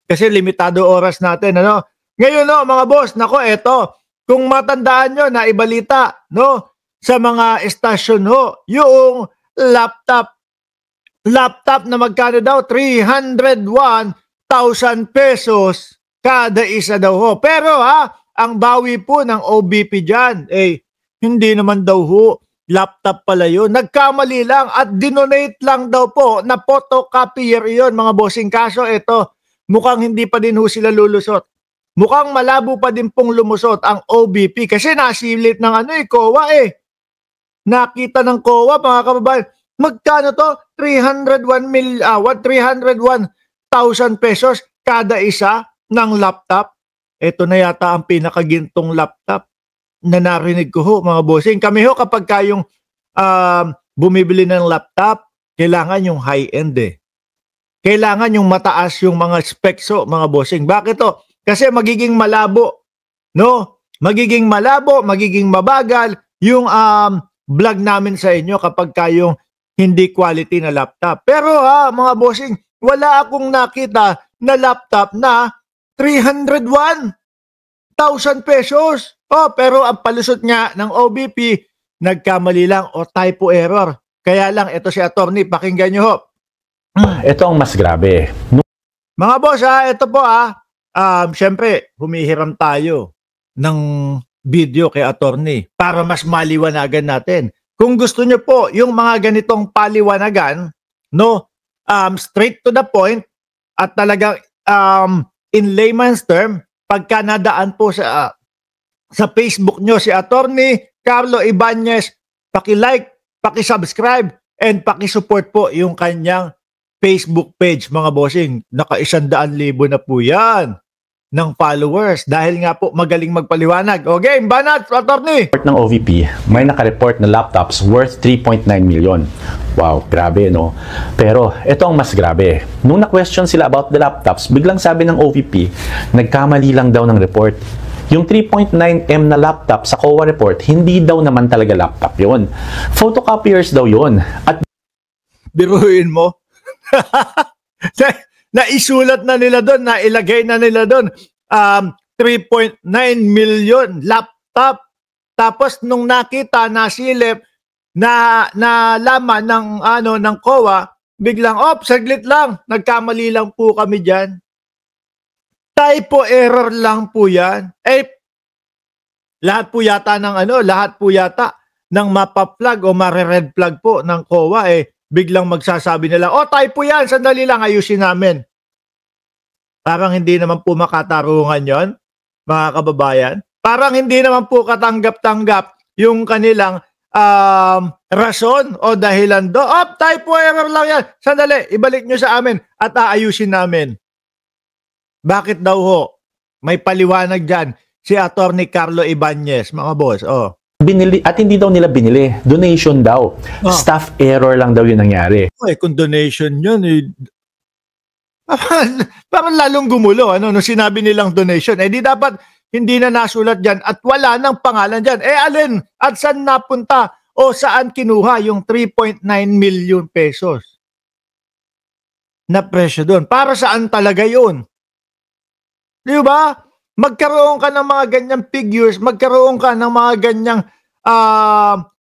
Kasi limitado oras natin, ano? Ngayon, no, mga boss, nako, eto. Kung matandaan nyo na ibalita, no, sa mga estasyon ho, yung laptop na magkano daw? 301,000 pesos kada isa daw ho. Pero ang bawi po ng OBP dyan, hindi naman daw ho laptop pala yun. Nagkamali lang at dinonate lang daw po na photocopier yun, mga bossing. Kaso ito, mukhang hindi pa din ho sila lulusot. Mukhang malabo pa din pong lumusot ang OBP kasi nasilip ng COA Nakita ng COA, mga kababayan. Magkano to? 301,000 pesos kada isa ng laptop. Ito na yata ang pinakagintong laptop na narinig ko ho, mga bossing. Kami ho, kapag kayong bumibili ng laptop, kailangan yung high-end Kailangan yung mataas yung mga specs ho, mga bossing. Bakit to? Kasi magiging malabo, no? Magiging malabo, magiging mabagal yung vlog namin sa inyo kapag kayong hindi quality na laptop. Pero mga bossing, wala akong nakita na laptop na 301,000 pesos. Pero ang palusot nga ng OBP, nagkamali lang o typo error. Kaya lang, ito si attorney, pakinggan nyo ho. Ito ang mas grabe. Mga boss, ito po syempre, humihiram tayo ng video kay attorney para mas maliwanagan natin. Kung gusto nyo po yung mga ganitong paliwanagan, no, straight to the point at talagang in layman's term, pagka nadaan po sa Facebook nyo si attorney Carlo Ibanez, paki-like, paki-subscribe, and paki-support po yung kanyang Facebook page, mga bossing. Naka 100,000 na po yan ng followers dahil nga po magaling magpaliwanag. Okay, banat, attorney! Ng OVP, may nakareport na laptops worth 3.9 million. Wow, grabe, no? Pero ito ang mas grabe. Nung na-question sila about the laptops, biglang sabi ng OVP, nagkamali lang daw ng report. Yung 3.9M na laptop sa COA report, hindi daw naman talaga laptop yon. Photocopiers daw yon. At biruin mo. Naisulat na nila doon, nailagay na nila doon 3.9 million laptop. Tapos nung nakita, nasilip, nalaman ng COA, biglang, saglit lang, nagkamali lang po kami diyan. Typo error lang po yan. Lahat po yata ng mapa-flag o mare-red flag po ng COA biglang magsasabi nila, typo yan, sandali lang, ayusin namin. Parang hindi naman po makatarungan yon, mga kababayan. Parang hindi naman po katanggap-tanggap yung kanilang rason o dahilan do. Typo error lang yan. Sandali, ibalik nyo sa amin at aayusin namin. Bakit daw ho? May paliwanag dyan si Attorney Carlo Ibanez, mga boss. binili, at hindi daw nila binili. Donation daw. Staff error lang daw yung nangyari. Kung donation yun, parang lalong gumulo. Nung sinabi nilang donation, di dapat hindi na nasulat dyan at wala nang pangalan dyan. Alin? At saan napunta? O saan kinuha yung 3.9 million pesos na presyo doon? Para saan talaga yun? Di ba? Magkaroon ka ng mga ganyang figures, magkaroon ka ng mga ganyang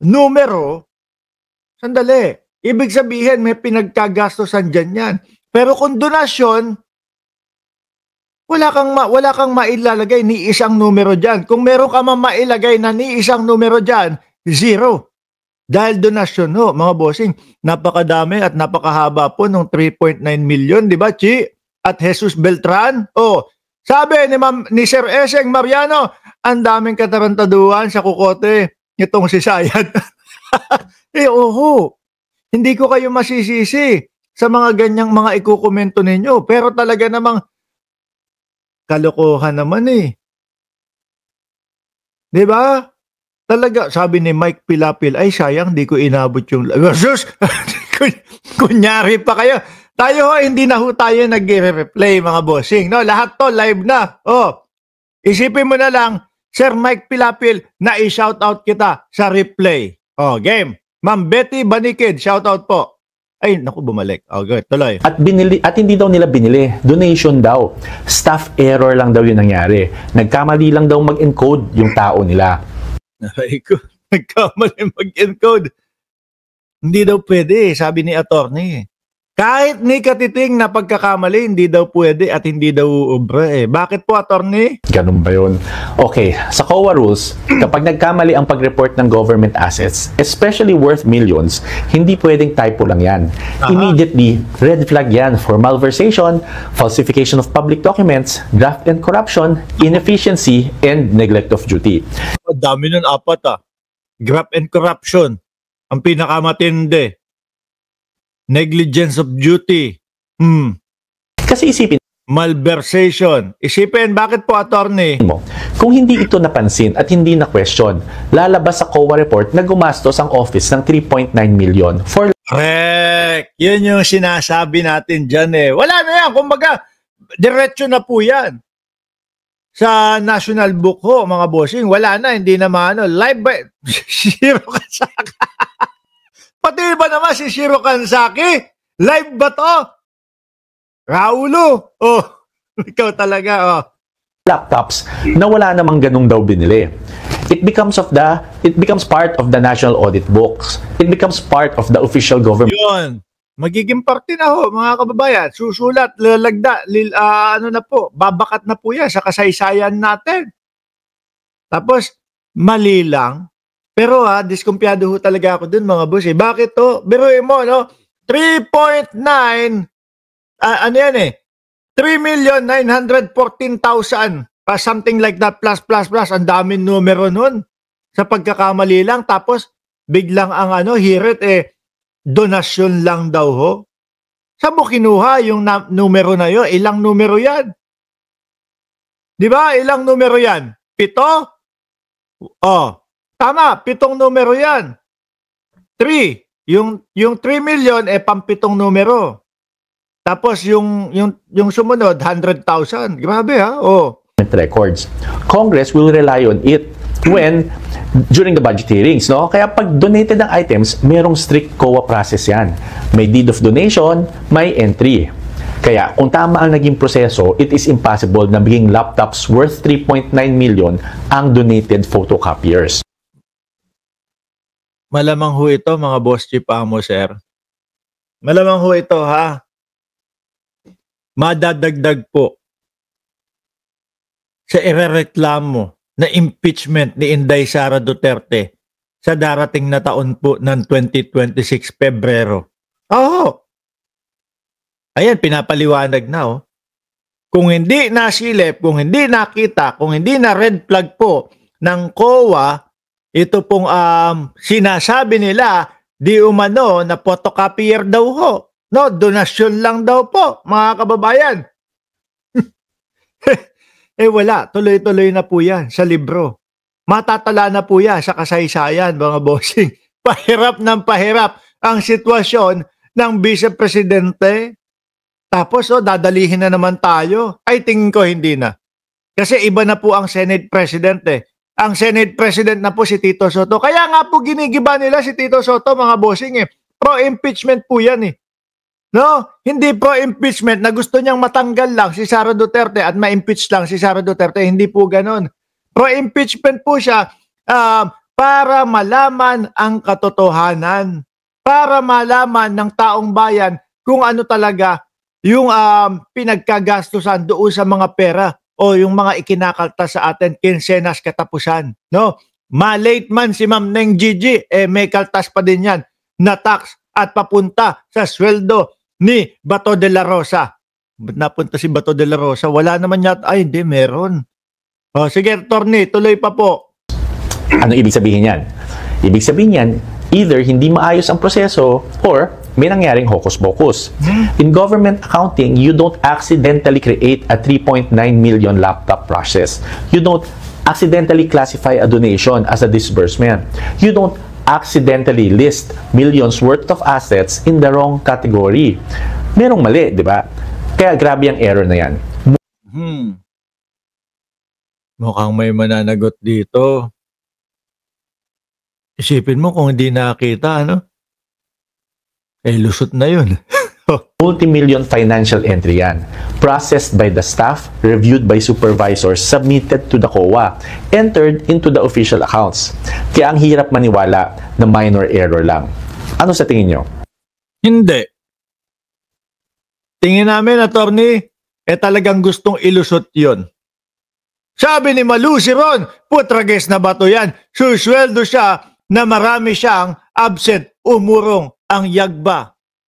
numero, sandali. Ibig sabihin, may pinagkagastosan dyan yan. Pero kung donasyon, wala kang mailalagay ni isang numero dyan. Kung meron ka mailagay na ni isang numero dyan, zero. Dahil donasyon ho, mga bossing, napakadami at napakahaba po ng 3.9 million, di ba, Chi? At Jesus Beltran, sabi ni Sir Eseng Mariano, ang daming katarantaduhan sa kukote itong si Sayad. Hindi ko kayo masisisi sa mga ganyang mga ikukomento ninyo. Pero talaga namang kalokohan naman Di ba? Talaga, sabi ni Mike Pilapil, ay sayang, di ko inabot yung... Sus! Kunyari pa kayo. Tayo hindi na tayo nag-replay, mga bossing. No? Lahat to live na. Isipin mo na lang, Sir Mike Pilapil, na i-shoutout kita sa replay. Game. Ma'am Betty Banikid, shoutout po. Ay, naku, bumalik. Okay, tuloy. At hindi daw nila binili. Donation daw. Staff error lang daw yung nangyari. Nagkamali lang daw mag-encode yung tao nila. Ay ko, nagkamali mag-encode. Hindi daw pwede, sabi ni attorney. Kahit ni katiting na pagkakamali, hindi daw pwede at hindi daw uubra. Bakit po, attorney? Ganun ba yun? Okay, sa COA rules, kapag nagkamali ang pag-report ng government assets, especially worth millions, hindi pwedeng typo lang yan. Immediately, red flag yan for malversation, falsification of public documents, graft and corruption, inefficiency, and neglect of duty. Dami nun, 4 Graft and corruption. Ang pinakamatindi. Negligence of duty. Kasi isipin Malversation. Isipin, bakit po, attorney? mo, kung hindi ito napansin at hindi na question, lalabas sa COA report na gumastos ang office ng 3.9 million for Correct. Yun yung sinasabi natin dyan eh. Wala na yan. Kumbaga, diretso na po yan. Sa National Book ho, mga bossing, wala na. Hindi naman, live ba? Shiro Kansaki. Pati ba naman si Shiro Kansaki? Live ba to? Raulo. Oh, ikaw talaga, laptops na wala namang ganung daw binili. It becomes part of the national audit books. It becomes part of the official government. Yun. Magiging parte na ho, mga kababayan. Susulat, lalagda, na po, babakat na po yan sa kasaysayan natin. Tapos, mali lang. Pero diskumpiyado ho talaga ako dun, mga boss. Bakit to? Biruin mo, no? 3.9, ano yan eh? 3,914,000. Something like that, plus. Ang daming numero nun. Sa pagkakamali lang. Tapos, biglang ang hirit donasyon lang daw ho. Saan mo kinuha yung numero na yun? Ilang numero yan? Di ba? Ilang numero yan? 7? Tama, 7 numero yan. 3. Yung 3 million pang-7 numero. Tapos yung sumunod 100,000. Grabe records. Congress will rely on it during the budget hearings, no? Kaya pag donated ng items, merong strict COA process yan. May deed of donation, may entry. Kaya kung tama ang naging proseso, it is impossible na maging laptops worth 3.9 million ang donated photocopiers. Malamang ho ito, mga boss chief amo, sir. Malamang ho ito, madadagdag po sa irereklamo na impeachment ni Inday Sara Duterte sa darating na taon po ng 2026 Pebrero. Ayan, pinapaliwanag na. Kung hindi nasilip, kung hindi nakita, kung hindi na red flag po ng COA, ito pong sinasabi nila, di umano na photocopier daw ho. No, donasyon lang daw po, mga kababayan. Wala, tuloy-tuloy na po yan sa libro. Matatala na po yan sa kasaysayan, mga bossing. Pahirap ng pahirap ang sitwasyon ng Vice Presidente. Tapos, dadalihin na naman tayo. Ay, tingin ko hindi na. Kasi iba na po ang Senate President Ang Senate President na po si Tito Soto. Kaya nga po ginigiba nila si Tito Soto, mga bossing Pro-impeachment po yan No? Hindi pro-impeachment na gusto niyang matanggal lang si Sara Duterte at ma-impeach lang si Sara Duterte. Hindi po ganon. Pro-impeachment po siya para malaman ang katotohanan. Para malaman ng taong bayan kung ano talaga yung pinagkagastusan doon sa mga pera o yung mga ikinakaltas sa atin, kinsenas katapusan. No? Ma-late man si Ma'am Neng Gigi, may kaltas pa din yan na tax at papunta sa sweldo ni Bato de la Rosa. Napunta si Bato de la Rosa, wala naman yata, ay hindi, meron. Sige, attorney, tuloy pa po. Ano ibig sabihin yan? Ibig sabihin yan, either hindi maayos ang proseso or may nangyaring hocus-pocus. In government accounting, you don't accidentally create a 3.9 million laptop process. You don't accidentally classify a donation as a disbursement. You don't accidentally list millions worth of assets in the wrong category. Merong mali, di ba? Kaya grabe ang error na yan. Mukhang may mananagot dito. Isipin mo kung hindi nakita, lusot na yun. Multi-million financial entry yan. Processed by the staff, reviewed by supervisors, submitted to the COA, entered into the official accounts. Kaya ang hirap maniwala na minor error lang. Ano sa tingin nyo? Hindi. Tingin namin, attorney, talagang gustong ilusot yun. Sabi ni Malu si Ron, putrages na ba to yan? Susweldo siya na marami siyang absent, umurong ang yagba.